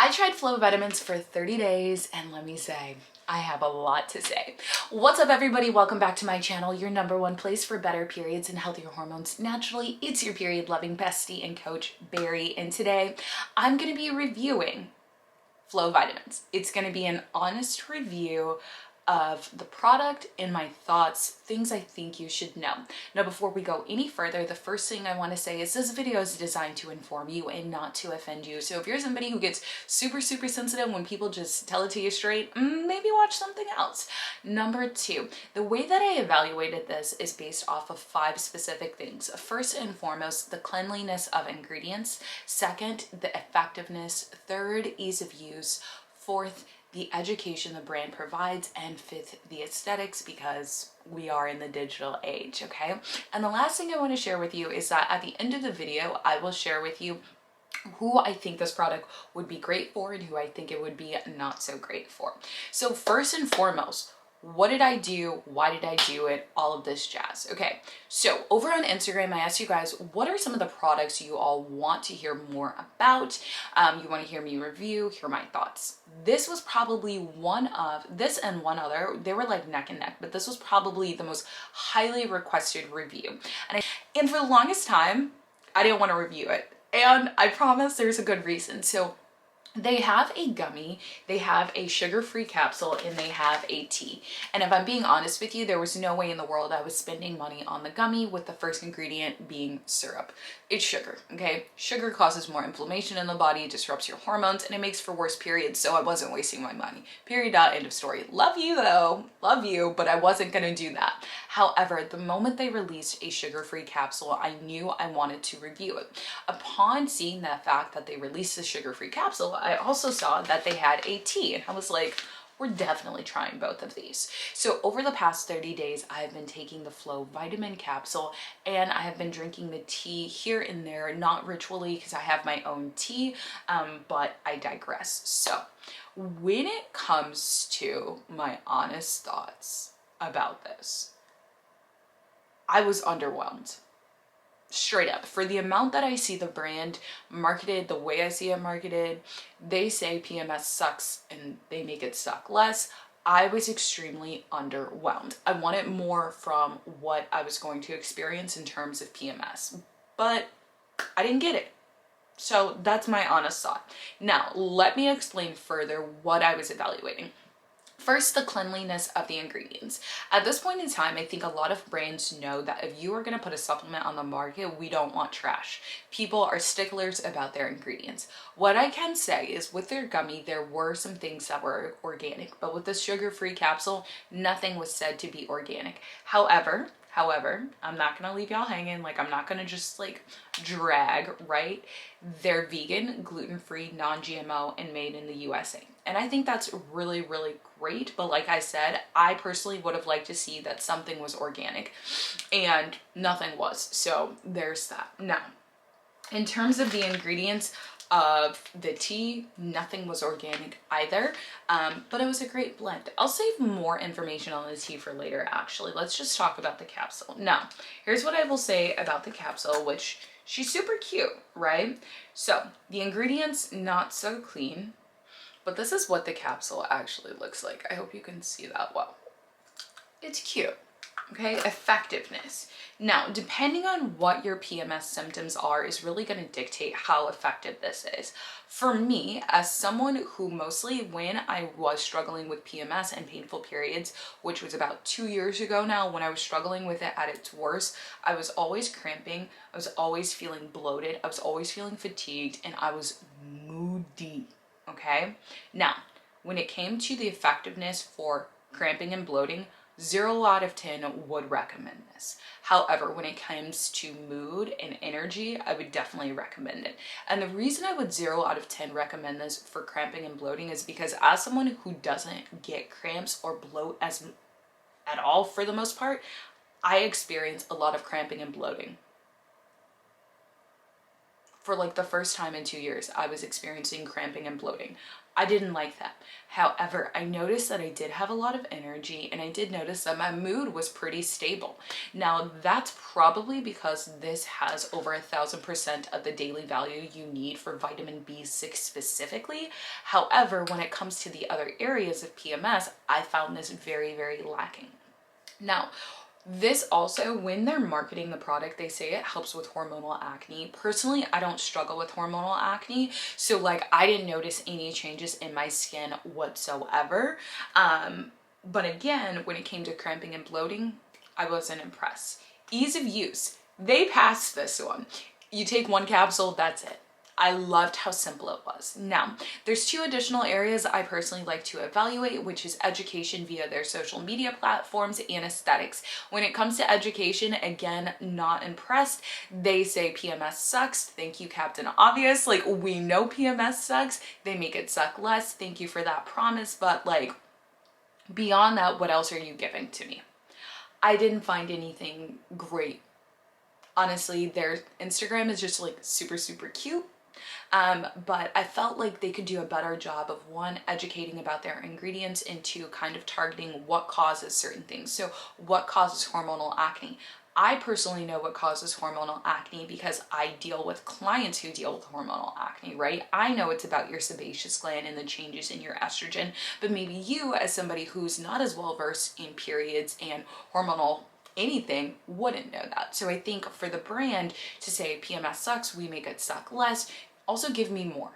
I tried Flo Vitamins for 30 days and let me say, I have a lot to say. What's up everybody? Welcome back to my channel, your #1 place for better periods and healthier hormones naturally. It's your period loving bestie and coach Barry, and today I'm going to be reviewing Flo Vitamins. It's going to be an honest review of the product and my thoughts, things I think you should know. Now, before we go any further, the first thing I want to say is this video is designed to inform you and not to offend you. So if you're somebody who gets super sensitive when people just tell it to you straight, maybe watch something else. Number 2, the way that I evaluated this is based off of 5 specific things. First and foremost, the cleanliness of ingredients. Second, the effectiveness. Third, ease of use. Fourth, the education the brand provides, and 5th, the aesthetics, because we are in the digital age, okay? And the last thing I want to share with you is that at the end of the video, I will share with you who I think this product would be great for and who I think it would be not so great for. So first and foremost, what did I do? Why did I do it? All of this jazz. Okay, so over on Instagram, I asked you guys, what are some of the products you all want to hear more about? You want to hear me review, hear my thoughts. This was probably one of, this and one other, they were like neck and neck, but this was probably the most highly requested review. And for the longest time, I didn't want to review it. And I promise there's a good reason. So they have a gummy, they have a sugar-free capsule, and they have a tea. And if I'm being honest with you, there was no way in the world I was spending money on the gummy with the first ingredient being syrup. It's sugar, okay? Sugar causes more inflammation in the body, it disrupts your hormones, and it makes for worse periods, so I wasn't wasting my money. Period, end of story. Love you though, love you, but I wasn't gonna do that. However, the moment they released a sugar-free capsule, I knew I wanted to review it. Upon seeing the fact that they released the sugar-free capsule, I also saw that they had a tea, and I was like, we're definitely trying both of these. So over the past 30 days, I've been taking the Flo Vitamin capsule and I have been drinking the tea here and there, not ritually because I have my own tea, but I digress. So when it comes to my honest thoughts about this, I was underwhelmed. Straight up. For the amount that I see the brand marketed, the way I see it marketed, they say PMS sucks and they make it suck less. I was extremely underwhelmed. I wanted more from what I was going to experience in terms of PMS, but I didn't get it. So that's my honest thought. Now, let me explain further what I was evaluating. First, the cleanliness of the ingredients. At this point in time, I think a lot of brands know that if you are going to put a supplement on the market, we don't want trash. People are sticklers about their ingredients. What I can say is with their gummy, there were some things that were organic, but with the sugar-free capsule, nothing was said to be organic. However, I'm not going to leave y'all hanging. Like, I'm not going to just like drag, right? They're vegan, gluten-free, non-GMO, and made in the USA. And I think that's really great. But like I said, I personally would have liked to see that something was organic and nothing was. So there's that. Now, in terms of the ingredients of the tea, nothing was organic either, but it was a great blend. I'll save more information on the tea for later, actually. Let's just talk about the capsule. Now, here's what I will say about the capsule, which she's super cute, right? So the ingredients, not so clean, but this is what the capsule actually looks like. I hope you can see that well. It's cute. Okay, effectiveness. Now, depending on what your PMS symptoms are is really going to dictate how effective this is. For me, as someone who mostly when I was struggling with PMS and painful periods, which was about 2 years ago now, when I was struggling with it at its worst, I was always cramping, I was always feeling bloated, I was always feeling fatigued, and I was moody, okay? Now, when it came to the effectiveness for cramping and bloating, 0 out of 10 would recommend this. However, when it comes to mood and energy, I would definitely recommend it. And the reason I would 0 out of 10 recommend this for cramping and bloating is because as someone who doesn't get cramps or bloat at all for the most part, I experience a lot of cramping and bloating. for like the first time in 2 years, I was experiencing cramping and bloating. I didn't like that. However, I noticed that I did have a lot of energy, and I did notice that my mood was pretty stable. Now, that's probably because this has over 1,000% of the daily value you need for vitamin B6 specifically. However, when it comes to the other areas of PMS, I found this very, very lacking. Now, this also, when they're marketing the product, they say it helps with hormonal acne. Personally, I don't struggle with hormonal acne, so like I didn't notice any changes in my skin whatsoever. But again, when it came to cramping and bloating, I wasn't impressed. Ease of use, they passed this one. You take one capsule, that's it. I loved how simple it was. Now, there's 2 additional areas I personally like to evaluate, which is education via their social media platforms and aesthetics. When it comes to education, again, not impressed. They say PMS sucks. Thank you, Captain Obvious. Like, we know PMS sucks. They make it suck less. Thank you for that promise. But like, beyond that, what else are you giving to me? I didn't find anything great. Honestly, their Instagram is just like super, super cute. But I felt like they could do a better job of, one, educating about their ingredients, and 2, kind of targeting what causes certain things. So what causes hormonal acne? I personally know what causes hormonal acne because I deal with clients who deal with hormonal acne, right? I know it's about your sebaceous gland and the changes in your estrogen, but maybe you, as somebody who's not as well versed in periods and hormonal anything, wouldn't know that. So I think for the brand to say PMS sucks, we make it suck less, also give me more.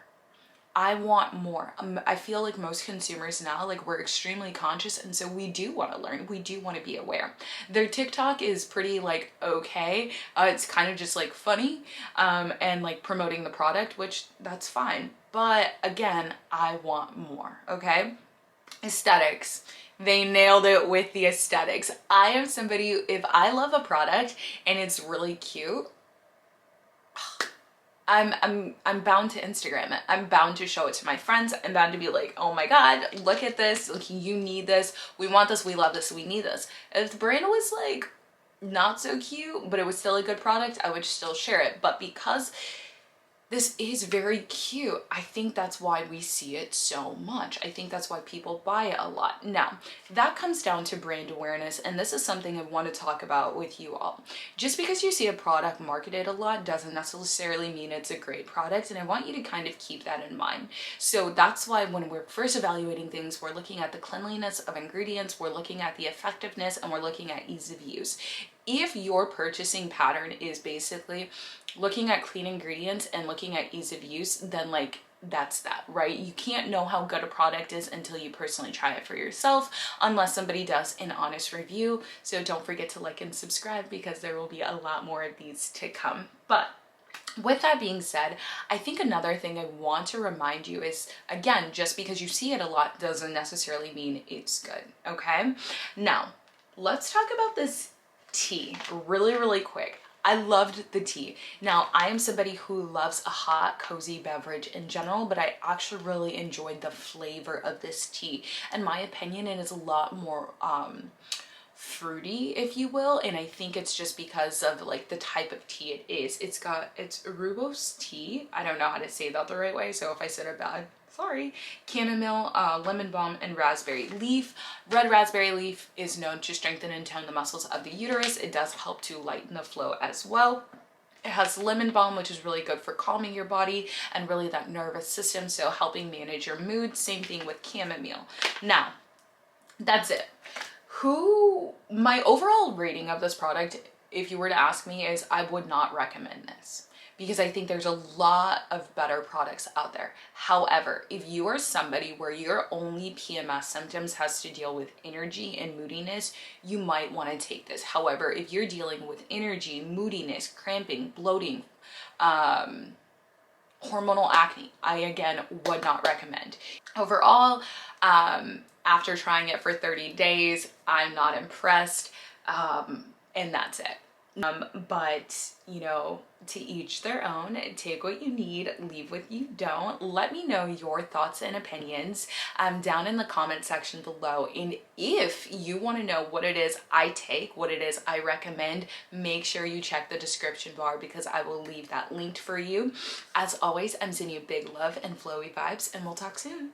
I want more. I feel like most consumers now, like, we're extremely conscious, and so we do want to learn. We do want to be aware. Their TikTok is pretty like okay. It's kind of just like funny and like promoting the product, which that's fine. But again, I want more, okay? Aesthetics. They nailed it with the aesthetics. I am somebody, if I love a product and it's really cute, I'm bound to Instagram it. I'm bound to show it to my friends. I'm bound to be like, oh my God, look at this. Like, you need this. We want this. We love this. We need this. If the brand was like not so cute, but it was still a good product, I would still share it. But because this is very cute, I think that's why we see it so much. I think that's why people buy it a lot. Now, that comes down to brand awareness, and this is something I want to talk about with you all. Just because you see a product marketed a lot doesn't necessarily mean it's a great product, and I want you to kind of keep that in mind. So that's why when we're first evaluating things, we're looking at the cleanliness of ingredients, we're looking at the effectiveness, and we're looking at ease of use. If your purchasing pattern is basically looking at clean ingredients and looking at ease of use, then like that's that, right? You can't know how good a product is until you personally try it for yourself, unless somebody does an honest review. So don't forget to like and subscribe, because there will be a lot more of these to come. But with that being said, I think another thing I want to remind you is, again, just because you see it a lot doesn't necessarily mean it's good, okay? Now, let's talk about this tea really, really quick. I loved the tea. Now, I am somebody who loves a hot, cozy beverage in general, but I actually really enjoyed the flavor of this tea. In my opinion, it is a lot more fruity, if you will, and I think it's just because of like the type of tea it is. It's rooibos tea. I don't know how to say that the right way, so if I said it bad, sorry. Chamomile, lemon balm, and raspberry leaf. Red raspberry leaf is known to strengthen and tone the muscles of the uterus. It does help to lighten the flow as well. It has lemon balm, which is really good for calming your body and really that nervous system, so helping manage your mood. Same thing with chamomile. Now, that's it. My overall rating of this product, if you were to ask me, is I would not recommend this, because I think there's a lot of better products out there. However, if you are somebody where your only PMS symptoms has to deal with energy and moodiness, you might want to take this. However, if you're dealing with energy, moodiness, cramping, bloating, hormonal acne, I again would not recommend. Overall, after trying it for 30 days, I'm not impressed, and that's it. But you know, to each their own. Take what you need, leave what you don't. Let me know your thoughts and opinions down in the comment section below. And if you want to know what it is I take, what it is I recommend, make sure you check the description bar because I will leave that linked for you. As always, I'm sending you big love and flowy vibes, and we'll talk soon.